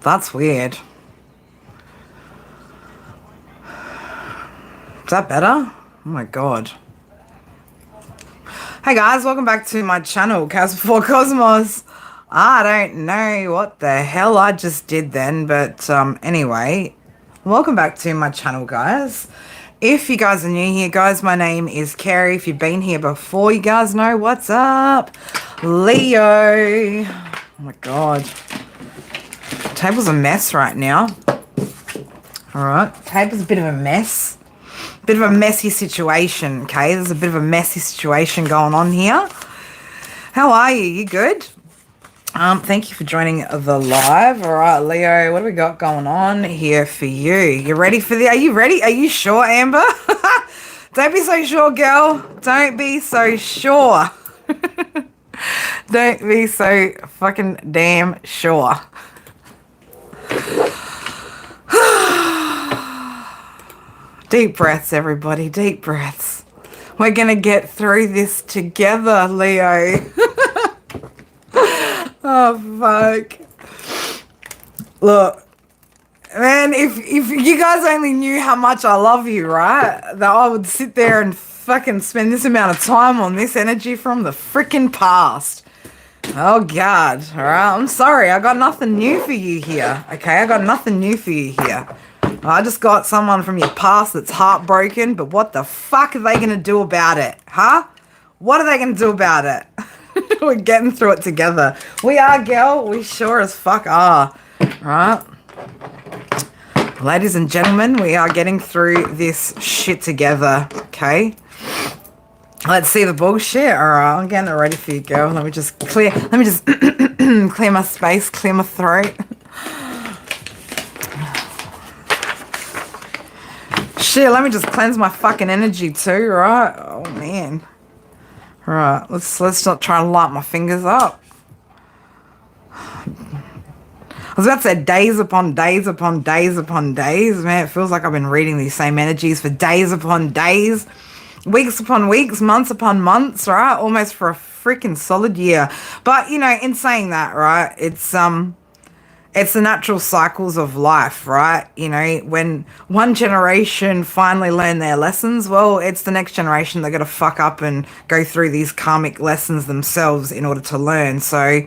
That's weird. Is that better? Oh my god. Hey guys, welcome back to my channel, Cas Before Cosmos. I don't know what the hell I just did then, but anyway, welcome back to my channel, guys. If you guys are new here, guys, my name is Carrie. If you've been here before, you guys know what's up. Leo. Oh my god. Table's a mess right now. Alright, table's a bit of a mess. Bit of a messy situation, okay? There's a bit of a messy situation going on here. How are you? You good? Thank you for joining the live. All right, Leo, what do we got going on here for you? You ready for are you ready? Are you sure, Amber? Don't be so sure, girl. Don't be so sure. Don't be so fucking damn sure. Deep breaths, everybody. Deep breaths. We're going to get through this together, Leo. Oh, fuck. Look, man, if you guys only knew how much I love you, right? That I would sit there and fucking spend this amount of time on this energy from the freaking past. Oh, God. All right. I'm sorry. I got nothing new for you here. Okay? I got nothing new for you here. I just got someone from your past that's heartbroken, but what the fuck are they going to do about it? Huh? What are they going to do about it? We're getting through it together. We are, girl. We sure as fuck are. Right? Ladies and gentlemen, we are getting through this shit together. Okay? Let's see the bullshit. All right, I'm getting it ready for you, girl. Let me just clear clear my space, clear my throat. Shit, let me just cleanse my fucking energy too, right? Oh, man. Right, let's not try and light my fingers up. I was about to say days upon days upon days upon days. Man, it feels like I've been reading these same energies for days upon days. Weeks upon weeks, months upon months, right? Almost for a freaking solid year. But, you know, in saying that, right, it's the natural cycles of life, right? You know, when one generation finally learn their lessons, well, it's the next generation that got to fuck up and go through these karmic lessons themselves in order to learn. So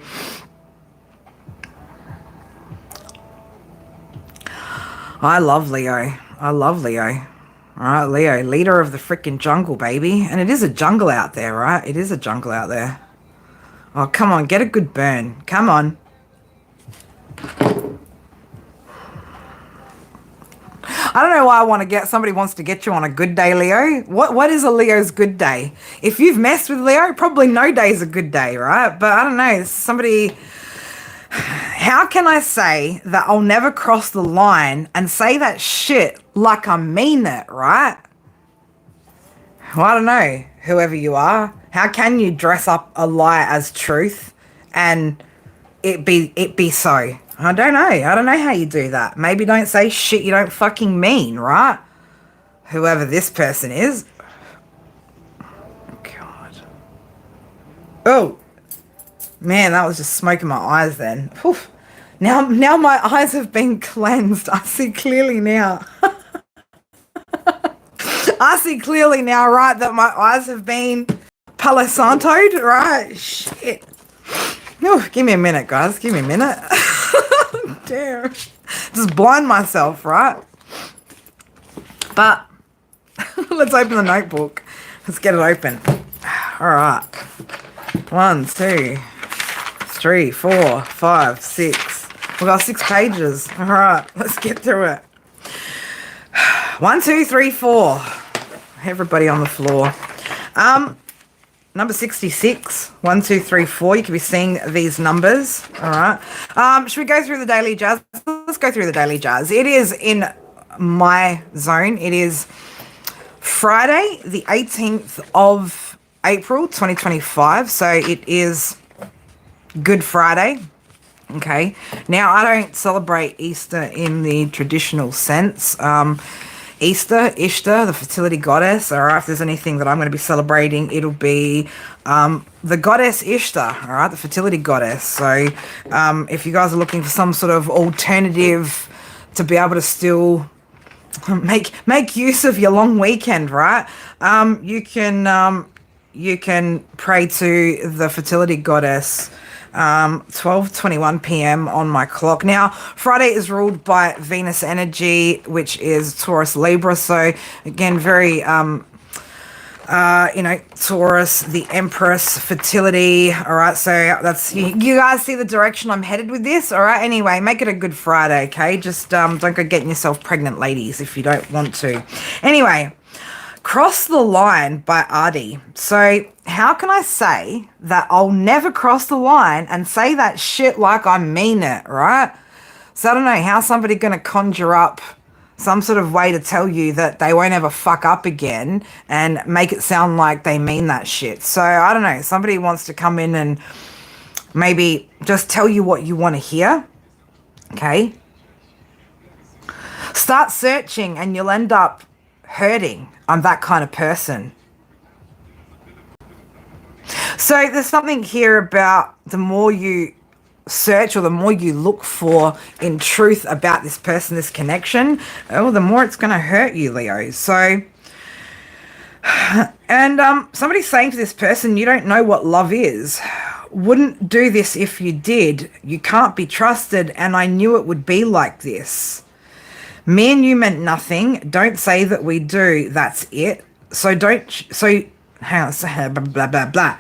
I love Leo. I love Leo. All right, Leo, leader of the freaking jungle, baby. And it is a jungle out there, right? It is a jungle out there. Oh, come on, get a good burn. Come on. I don't know why somebody wants to get you on a good day, Leo. What is a Leo's good day? If you've messed with Leo, probably no day's a good day, right? But I don't know, how can I say that I'll never cross the line and say that shit like I mean it, right? Well, I don't know, whoever you are. How can you dress up a lie as truth and it be so? I don't know. I don't know how you do that. Maybe don't say shit you don't fucking mean, right? Whoever this person is. God. Oh. Man, that was just smoke in my eyes then. Whew. Now my eyes have been cleansed. I see clearly now. I see clearly now, right, that my eyes have been Palo Santo'd, right? Shit. Oh, give me a minute, guys. Give me a minute. Damn. Just blind myself, right? But let's open the notebook. Let's get it open. All right. 1, 2, 3, 4, 5, 6. We've got 6 pages. All right. Let's get through it. 1, 2, 3, 4. Everybody on the floor. Number 66, 1, 2, 3, 4. You can be seeing these numbers. All right. Should we go through the daily jazz? Let's go through the daily jazz. It is in my zone. It is Friday, the 18th of April, 2025. So it is Good Friday. Okay. Now, I don't celebrate Easter in the traditional sense. Ishtar, the fertility goddess. All right, if there's anything that I'm going to be celebrating, it'll be the goddess Ishtar. All right, the fertility goddess. So if you guys are looking for some sort of alternative to be able to still make use of your long weekend, right? You can pray to the fertility goddess. 12:21 p.m. on my clock. Now, Friday is ruled by Venus energy, which is Taurus Libra. So again, very Taurus, the Empress, fertility. All right, so that's you guys see the direction I'm headed with this. All right, anyway, make it a good Friday, okay? Just don't go getting yourself pregnant, ladies, if you don't want to. Anyway, Cross the Line by ArrDee. So how can I say that I'll never cross the line and say that shit like I mean it, right? So I don't know, how somebody going to conjure up some sort of way to tell you that they won't ever fuck up again and make it sound like they mean that shit. So I don't know, somebody wants to come in and maybe just tell you what you want to hear, okay? Start searching and you'll end up hurting. I'm that kind of person. So there's something here about the more you search or the more you look for in truth about this person, this connection, the more it's going to hurt you, Leo. So, and somebody's saying to this person, you don't know what love is. Wouldn't do this if you did. You can't be trusted, and I knew it would be like this. Me and you meant nothing. Don't say that we do. That's it. So hang on, blah, blah, blah.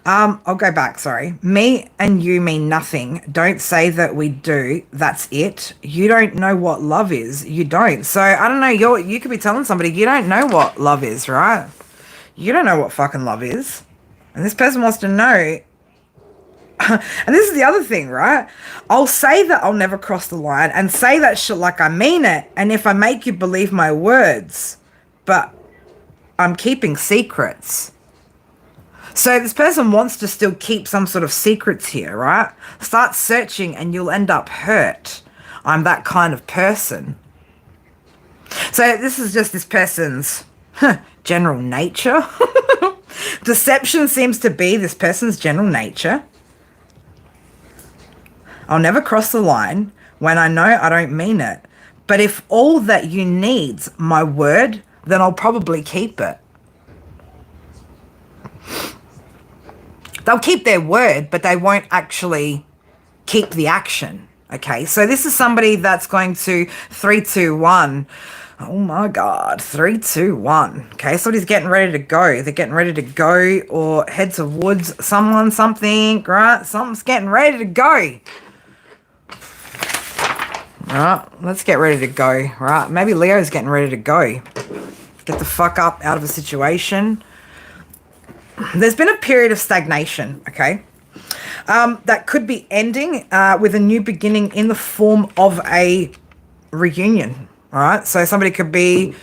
I'll go back, sorry. Me and you mean nothing. Don't say that we do. That's it. You don't know what love is. You don't. So, I don't know, you could be telling somebody you don't know what love is, right? You don't know what fucking love is. And this person wants to know. And this is the other thing, right? I'll say that I'll never cross the line and say that shit like I mean it. And if I make you believe my words, but I'm keeping secrets. So this person wants to still keep some sort of secrets here, right? Start searching and you'll end up hurt. I'm that kind of person. So this is just this person's general nature. Deception seems to be this person's general nature. I'll never cross the line when I know I don't mean it. But if all that you need's my word, then I'll probably keep it. They'll keep their word, but they won't actually keep the action. Okay, so this is somebody that's going to 3, 2, 1. Oh my God, 3, 2, 1. Okay, somebody's getting ready to go. They're getting ready to go or head towards someone, something, right? Something's getting ready to go. All right, let's get ready to go, right? Maybe Leo's getting ready to go. Get the fuck up out of a situation. There's been a period of stagnation, okay? That could be ending with a new beginning in the form of a reunion, all right? So somebody could be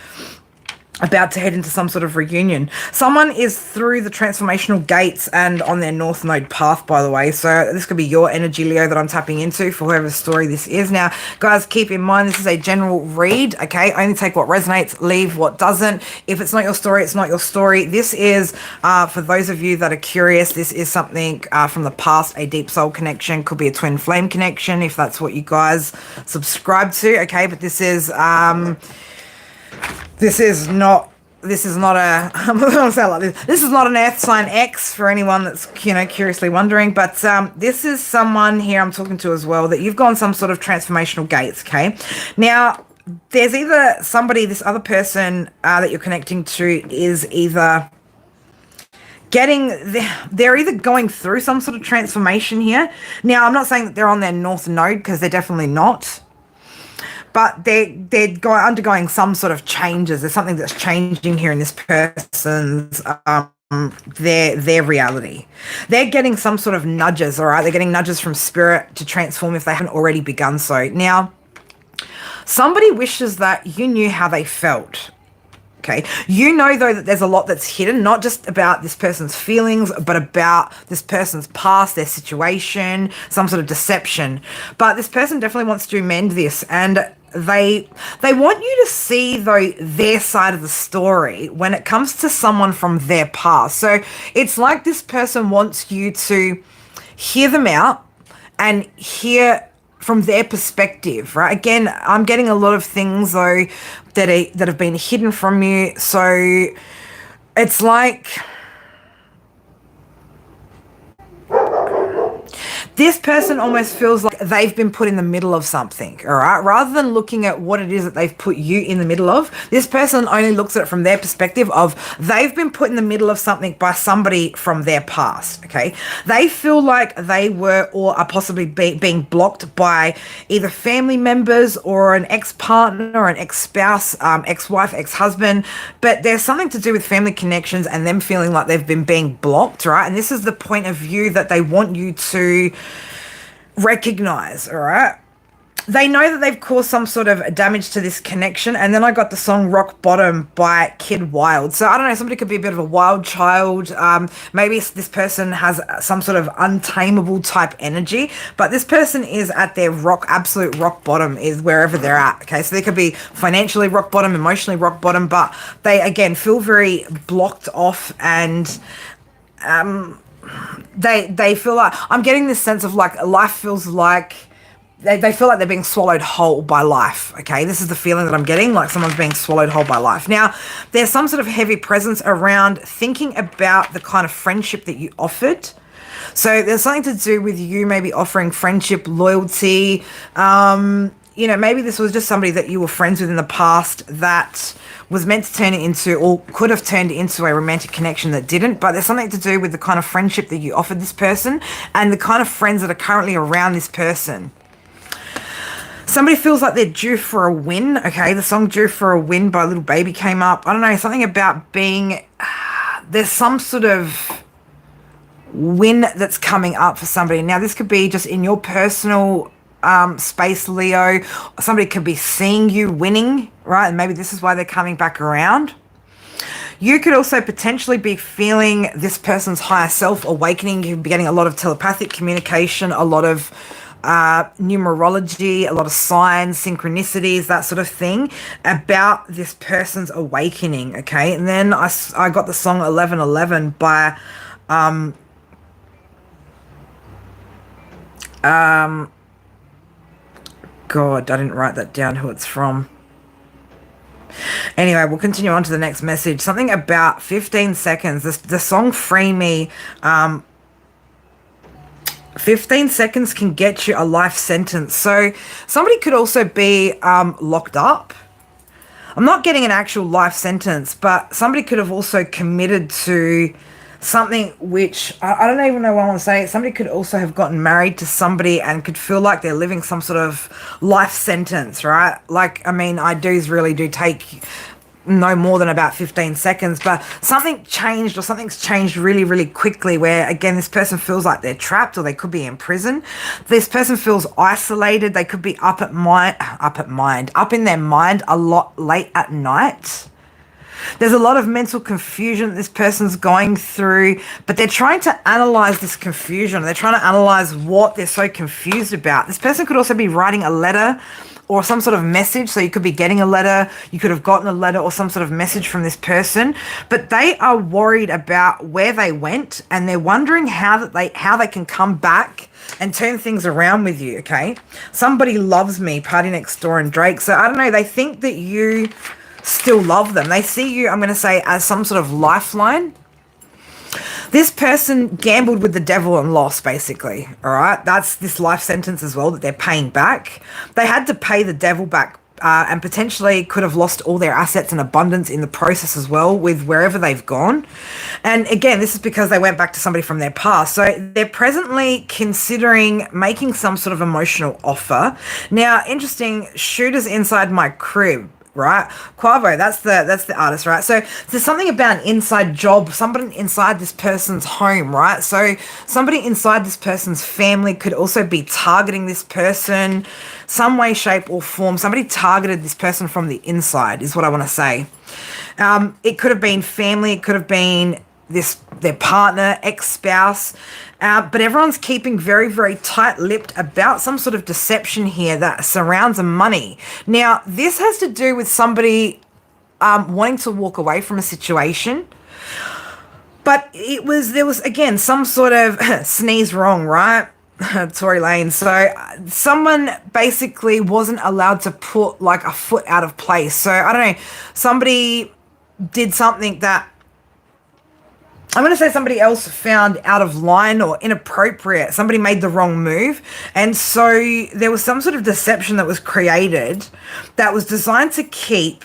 about to head into some sort of reunion. Someone is through the transformational gates and on their North Node path, by the way. So this could be your energy, Leo, that I'm tapping into for whoever's story this is. Now, guys, keep in mind, this is a general read, okay? Only take what resonates, leave what doesn't. If it's not your story, it's not your story. This is, for those of you that are curious, this is something from the past, a deep soul connection. Could be a twin flame connection, if that's what you guys subscribe to, okay? But this is not a I'm gonna say it like this. This is not an earth sign X for anyone that's, curiously wondering, but this is someone here I'm talking to as well that you've gone some sort of transformational gates, okay? Now, there's either somebody, this other person that you're connecting to is either they're either going through some sort of transformation here. Now, I'm not saying that they're on their North Node, because they're definitely not. But they're undergoing some sort of changes. There's something that's changing here in this person's their reality. They're getting some sort of nudges, all right? They're getting nudges from spirit to transform if they haven't already begun so. Now, somebody wishes that you knew how they felt. Okay, you know, though, that there's a lot that's hidden, not just about this person's feelings, but about this person's past, their situation, some sort of deception. But this person definitely wants to mend this. And they want you to see though their side of the story when it comes to someone from their past. So it's like this person wants you to hear them out and hear from their perspective, right? Again, I'm getting a lot of things though that have been hidden from you. So it's like this person almost feels like they've been put in the middle of something, all right? Rather than looking at what it is that they've put you in the middle of, this person only looks at it from their perspective of they've been put in the middle of something by somebody from their past, okay? They feel like they were or are possibly being blocked by either family members or an ex-partner or an ex-spouse, ex-wife, ex-husband, but there's something to do with family connections and them feeling like they've been being blocked, right? And this is the point of view that they want you to recognize, all right? They know that they've caused some sort of damage to this connection. And then I got the song Rock Bottom by Kidwild. So I don't know, somebody could be a bit of a wild child. Maybe this person has some sort of untamable type energy, but this person is at their absolute rock bottom, is wherever they're at. Okay, so they could be financially rock bottom, emotionally rock bottom, but they again feel very blocked off, and they feel like, I'm getting this sense of like life feels like they feel like they're being swallowed whole by life. Okay, this is the feeling that I'm getting, like someone's being swallowed whole by life. Now, there's some sort of heavy presence around thinking about the kind of friendship that you offered. So there's something to do with you maybe offering friendship, loyalty. You know, maybe this was just somebody that you were friends with in the past that was meant to turn it into, or could have turned into, a romantic connection that didn't. But there's something to do with the kind of friendship that you offered this person and the kind of friends that are currently around this person. Somebody feels like they're due for a win. Okay, the song Due for a Win by Lil Baby came up. I don't know, something about being, there's some sort of win that's coming up for somebody. Now, this could be just in your personal space, Leo. Somebody could be seeing you winning, right? And maybe this is why they're coming back around. You could also potentially be feeling this person's higher self awakening. You could be getting a lot of telepathic communication, a lot of numerology, a lot of signs, synchronicities, that sort of thing about this person's awakening. Okay, and then I got the song 1111 by God, I didn't write that down, who it's from. Anyway, we'll continue on to the next message. Something about 15 seconds. The song Free Me, 15 seconds can get you a life sentence. So somebody could also be locked up. I'm not getting an actual life sentence, but somebody could have also committed to something which, I don't even know what I want to say. Somebody could also have gotten married to somebody and could feel like they're living some sort of life sentence, right? Like, I mean, IDs really do take no more than about 15 seconds, but something changed, or something's changed really, really quickly, where again, this person feels like they're trapped, or they could be in prison. This person feels isolated. They could be up in their mind a lot late at night. There's a lot of mental confusion that this person's going through, but they're trying to analyze this confusion. They're trying to analyze what they're so confused about. This person could also be writing a letter or some sort of message. So you could be getting a letter, you could have gotten a letter or some sort of message from this person, but they are worried about where they went, and they're wondering how they can come back and turn things around with you. Okay, Somebody Loves Me, Party Next Door and Drake. So I don't know, they think that you still love them. They see you, I'm going to say, as some sort of lifeline. This person gambled with the devil and lost, basically. All right, that's this life sentence as well that they're paying back. They had to pay the devil back, and potentially could have lost all their assets and abundance in the process as well, with wherever they've gone. And again, this is because they went back to somebody from their past. So they're presently considering making some sort of emotional offer. Now, interesting, Shooters Inside My Crib. Right, Quavo, that's the artist, right? So there's something about an inside job, somebody inside this person's home, right? So somebody inside this person's family could also be targeting this person, some way, shape, or form. Somebody targeted this person from the inside, is what I want to say. It could have been family, it could have been their partner, ex-spouse, but everyone's keeping very, very tight-lipped about some sort of deception here that surrounds money. Now, this has to do with somebody wanting to walk away from a situation, but there was again some sort of sneeze wrong, right? Tory Lanez. So someone basically wasn't allowed to put like a foot out of place. So I don't know, somebody did something that I'm going to say somebody else found out of line or inappropriate. Somebody made the wrong move. And so there was some sort of deception that was created that was designed to keep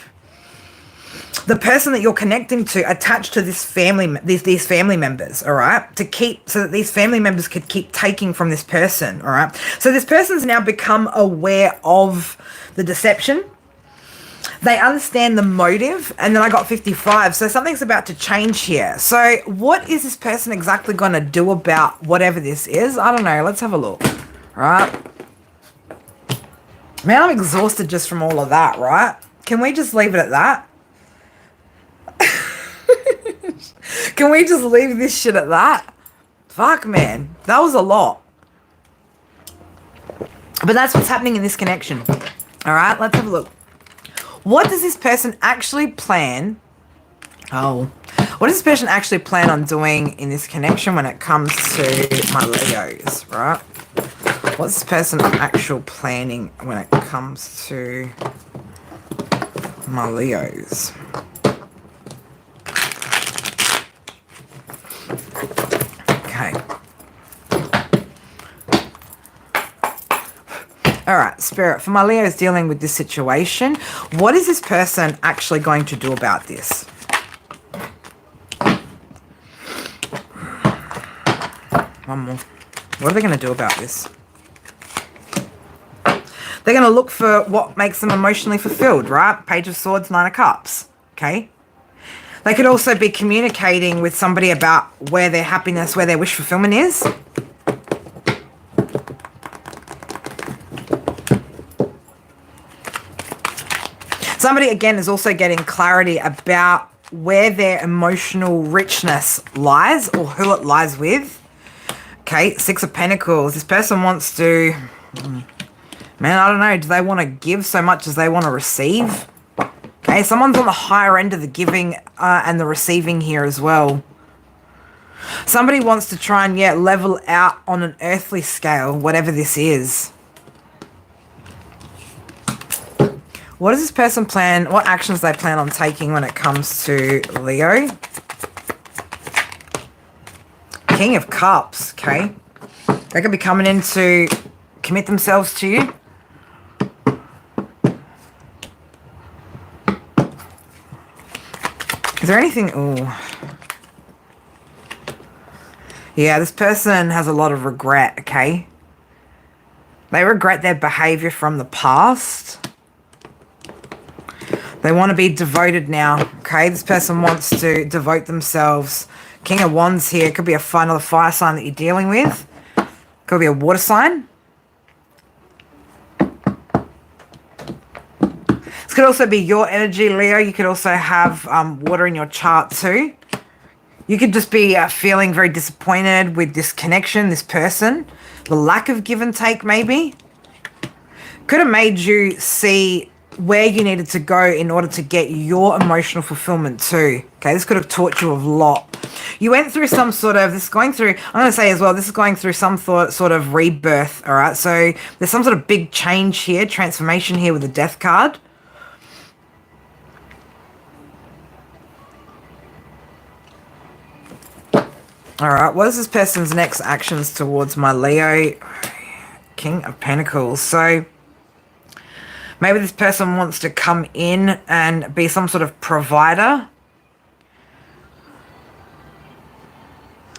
the person that you're connecting to attached to these family members, all right? To keep, so that these family members could keep taking from this person, all right? So this person's now become aware of the deception. They understand the motive, and then I got 55. So something's about to change here. So what is this person exactly going to do about whatever this is? I don't know. Let's have a look, all right? Man, I'm exhausted just from all of that, right? Can we just leave it at that? Can we just leave this shit at that? Fuck, man. That was a lot. But that's what's happening in this connection. All right, let's have a look. What does this person actually plan? What does this person actually plan on doing in this connection when it comes to my Leos, right? What's this person actual planning when it comes to my Leos? Okay. All right, Spirit, for my Leos dealing with this situation, what is this person actually going to do about this? One more. What are they going to do about this? They're going to look for what makes them emotionally fulfilled, right? Page of Swords, Nine of Cups, okay? They could also be communicating with somebody about where their happiness, where their wish fulfillment is. Somebody, again, is also getting clarity about where their emotional richness lies or who it lies with. Okay, Six of Pentacles. This person wants to... Man, I don't know. Do they want to give so much as they want to receive? Okay, someone's on the higher end of the giving and the receiving here as well. Somebody wants to try and, level out on an earthly scale, whatever this is. What does this person plan? What actions they plan on taking when it comes to Leo? King of Cups, okay? They could be coming in to commit themselves to you. Is there anything... Ooh. Yeah, this person has a lot of regret, okay? They regret their behavior from the past. They want to be devoted now, okay? This person wants to devote themselves. King of Wands here. Could be a fire sign that you're dealing with. Could be a water sign. This could also be your energy, Leo. You could also have water in your chart too. You could just be feeling very disappointed with this connection, this person. The lack of give and take, maybe. Could have made you see where you needed to go in order to get your emotional fulfillment too. Okay, this could have taught you a lot. You went through some sort of, this is going through, I'm going to say as well, this is going through some sort of rebirth, all right? So there's some sort of big change here, transformation here with the Death card. All right, what is this person's next actions towards my Leo? King of Pentacles. So maybe this person wants to come in and be some sort of provider.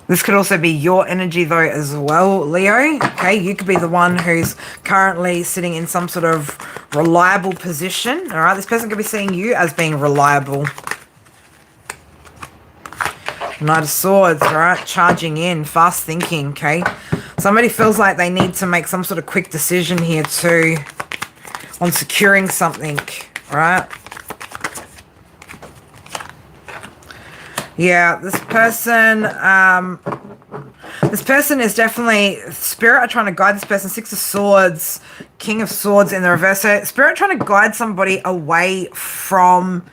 This could also be your energy though as well, Leo. Okay, you could be the one who's currently sitting in some sort of reliable position. All right, this person could be seeing you as being reliable. Knight of Swords, all right, charging in, fast thinking, okay? Somebody feels like they need to make some sort of quick decision here too on securing something, all right? Yeah, this person is definitely, Spirit are trying to guide this person. Six of Swords, King of Swords in the reverse. So Spirit trying to guide somebody away from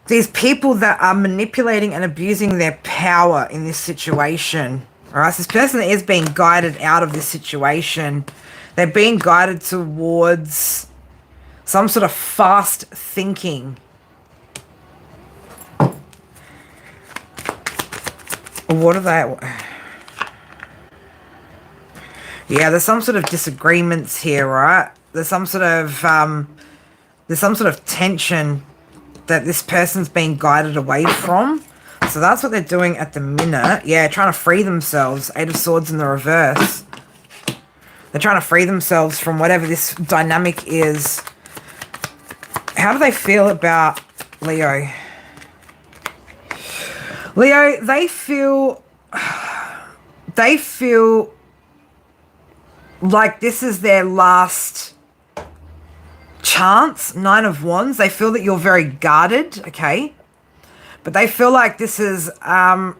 these people that are manipulating and abusing their power in this situation. All right, so this person is being guided out of this situation. They're being guided towards some sort of fast thinking. What are they? Yeah, there's some sort of disagreements here, right? There's some sort of tension that this person's being guided away from. So that's what they're doing at the minute. Yeah, trying to free themselves. Eight of Swords in the reverse. They're trying to free themselves from whatever this dynamic is. How do they feel about Leo? Leo, they feel like this is their last chance. Nine of Wands. They feel that you're very guarded, okay? But they feel like this is like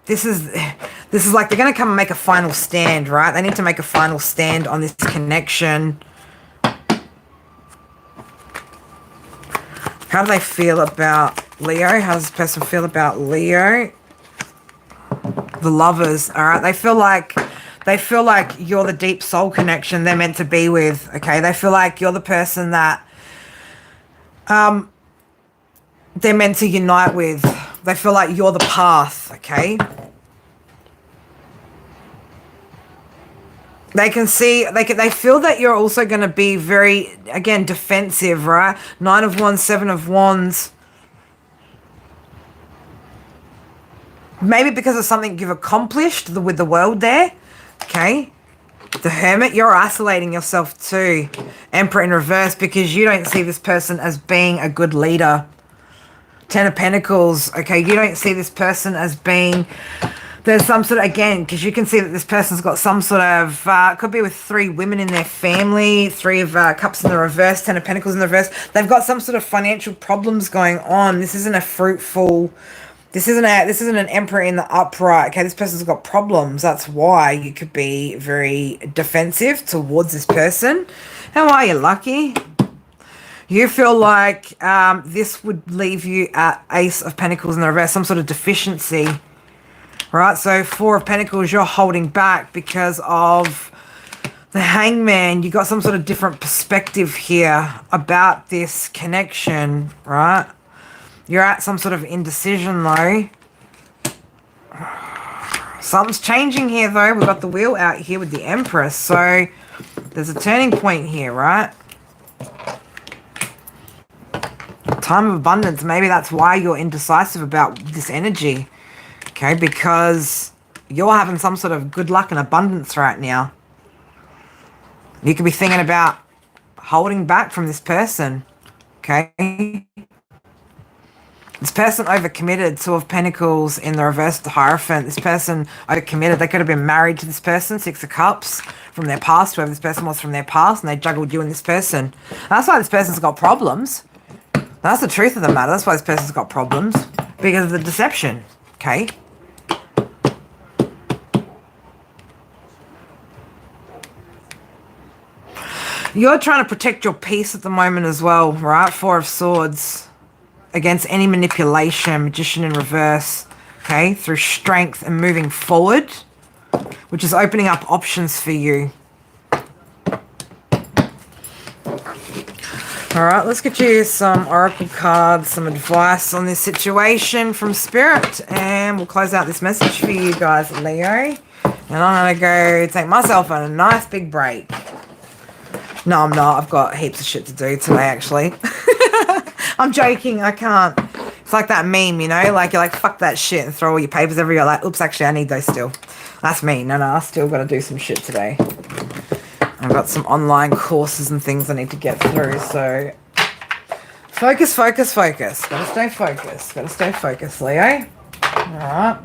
they're going to come and make a final stand, right? They need to make a final stand on this connection. How do they feel about Leo? How does this person feel about Leo? The Lovers, all right? They feel like you're the deep soul connection they're meant to be with, okay? They feel like you're the person that they're meant to unite with. They feel like you're the path, okay? They can see, they feel that you're also going to be very, again, defensive, right? Nine of Wands, Seven of Wands. Maybe because of something you've accomplished with the world there, okay? The Hermit, you're isolating yourself too. Emperor in reverse, because you don't see this person as being a good leader. Ten of Pentacles, okay? You don't see this person as being... There's some sort of, again, because you can see that this person's got some sort of, could be with three women in their family, Three of Cups in the reverse, Ten of Pentacles in the reverse. They've got some sort of financial problems going on. This isn't a fruitful, this isn't an Emperor in the upright. Okay, this person's got problems. That's why you could be very defensive towards this person. How are you, Lucky? You feel like this would leave you at Ace of Pentacles in the reverse, some sort of deficiency. Right, so Four of Pentacles, you're holding back because of the Hangman. You got some sort of different perspective here about this connection, right? You're at some sort of indecision, though. Something's changing here, though. We've got the wheel out here with the Empress. So there's a turning point here, right? Time of abundance. Maybe that's why you're indecisive about this energy. Okay, because you're having some sort of good luck and abundance right now. You could be thinking about holding back from this person. Okay. This person overcommitted. Two of Pentacles in the reverse, the Hierophant. This person overcommitted. They could have been married to this person. Six of Cups from their past, whoever this person was from their past, and they juggled you and this person. That's why this person's got problems. That's the truth of the matter. That's why this person's got problems. Because of the deception. Okay. You're trying to protect your peace at the moment as well, right? Four of Swords. Against any manipulation. Magician in reverse. Okay? Through strength and moving forward. Which is opening up options for you. Alright, let's get you some oracle cards, some advice on this situation from Spirit. And we'll close out this message for you guys, Leo. And I'm going to go take myself on a nice big break. No, I'm not. I've got heaps of shit to do today, actually. I'm joking. I can't. It's like that meme, you know? Like, you're like, fuck that shit and throw all your papers everywhere. Like, oops, actually, I need those still. That's me. No, I still got to do some shit today. I've got some online courses and things I need to get through, so... Focus, focus, focus. Gotta stay focused. Gotta stay focused, Leo. Alright.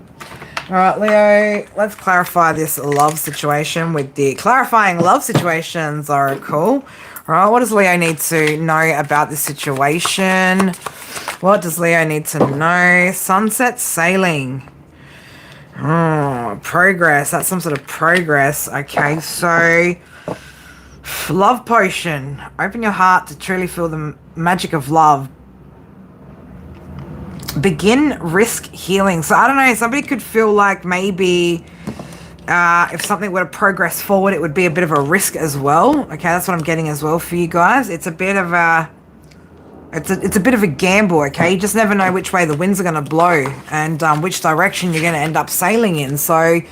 All right, Leo, let's clarify this love situation with the clarifying love situations, Oracle. All right, what does Leo need to know about this situation? What does Leo need to know? Sunset sailing. Oh, progress. That's some sort of progress. Okay, so love potion. Open your heart to truly feel the magic of love. Begin risk healing. So I don't know, somebody could feel like maybe if something were to progress forward, it would be a bit of a risk as well. Okay, that's what I'm getting as well for you guys. It's a bit of a it's a bit of a gamble. Okay, you just never know which way the winds are going to blow and which direction you're going to end up sailing in. So I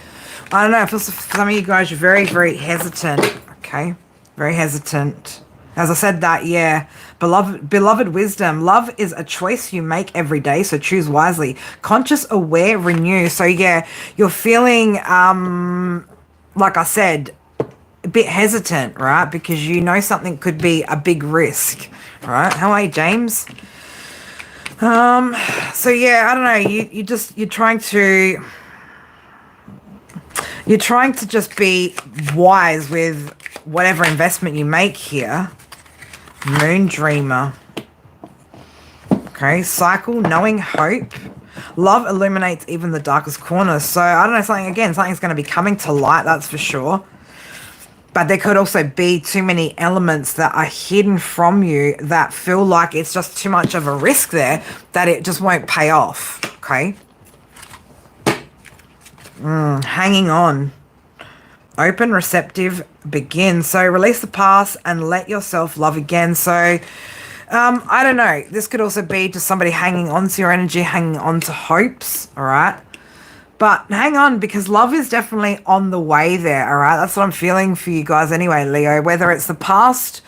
don't know, for some of you guys, you're very, very hesitant. Okay, very hesitant. As I said that, yeah. Beloved wisdom. Love is a choice you make every day, so choose wisely. Conscious, aware, renew. So yeah, you're feeling, like I said, a bit hesitant, right? Because you know something could be a big risk, right? How are you, James? So yeah, I don't know. You're trying to just be wise with whatever investment you make here. Moon Dreamer. Okay, cycle, knowing hope. Love illuminates even the darkest corners. So I don't know, something's going to be coming to light, that's for sure. But there could also be too many elements that are hidden from you that feel like it's just too much of a risk there that it just won't pay off. Okay. Hanging on. Open, receptive, begin. So release the past and let yourself love again. So I don't know. This could also be just somebody hanging on to your energy, hanging on to hopes. All right. But hang on, because love is definitely on the way there. All right. That's what I'm feeling for you guys anyway, Leo. Whether it's the past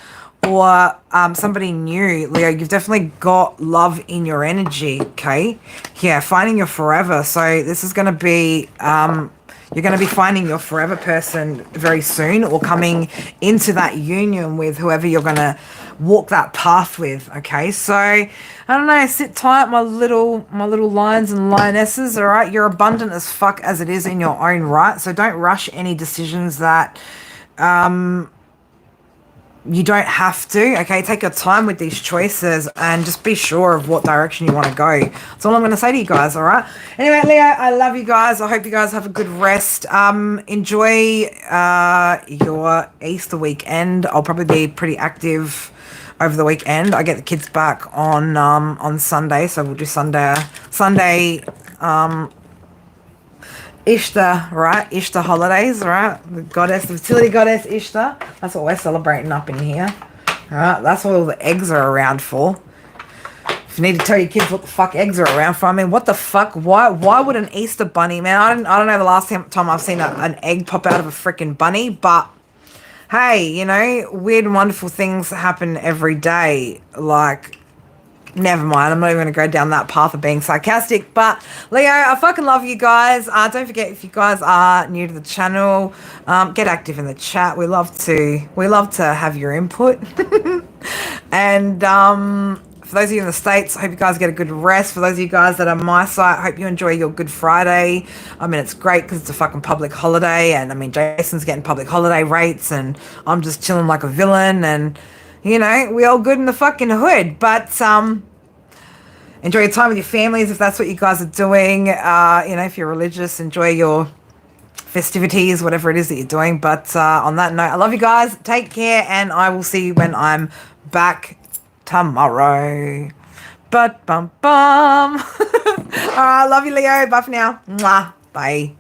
or somebody new, Leo, you've definitely got love in your energy. Okay. Yeah. Finding your forever. So this is going to be... you're going to be finding your forever person very soon, or coming into that union with whoever you're going to walk that path with. Okay, so I don't know. Sit tight, my little lions and lionesses. All right, you're abundant as fuck as it is in your own right. So don't rush any decisions that you don't have to. Okay, take your time with these choices and just be sure of what direction you want to go. That's all I'm going to say to you guys. All right, anyway, Leo, I love you guys. I hope you guys have a good rest. Enjoy your Easter weekend. I'll probably be pretty active over the weekend. I get the kids back on Sunday, so we'll do Sunday Ishtar, right? Ishtar holidays, right? The goddess, the fertility goddess Ishtar. That's what we're celebrating up in here. All right, that's what all the eggs are around for. If you need to tell your kids what the fuck eggs are around for, I mean, what the fuck? Why would an Easter bunny, man? I don't know the last time I've seen an egg pop out of a freaking bunny, but hey, you know, weird and wonderful things happen every day. Like, never mind, I'm not even going to go down that path of being sarcastic. But Leo, I fucking love you guys. Don't forget, if you guys are new to the channel, get active in the chat. We love to have your input. And for those of you in the States, I hope you guys get a good rest. For those of you guys that are my site, I hope you enjoy your Good Friday. I mean, it's great because it's a fucking public holiday, and I mean, Jason's getting public holiday rates, and I'm just chilling like a villain, and you know, we all good in the fucking hood. But enjoy your time with your families if that's what you guys are doing. You know, if you're religious, enjoy your festivities, whatever it is that you're doing. But on that note, I love you guys. Take care, and I will see you when I'm back tomorrow. But bum bum. All right, love you, Leo. Bye for now. Mwah. Bye.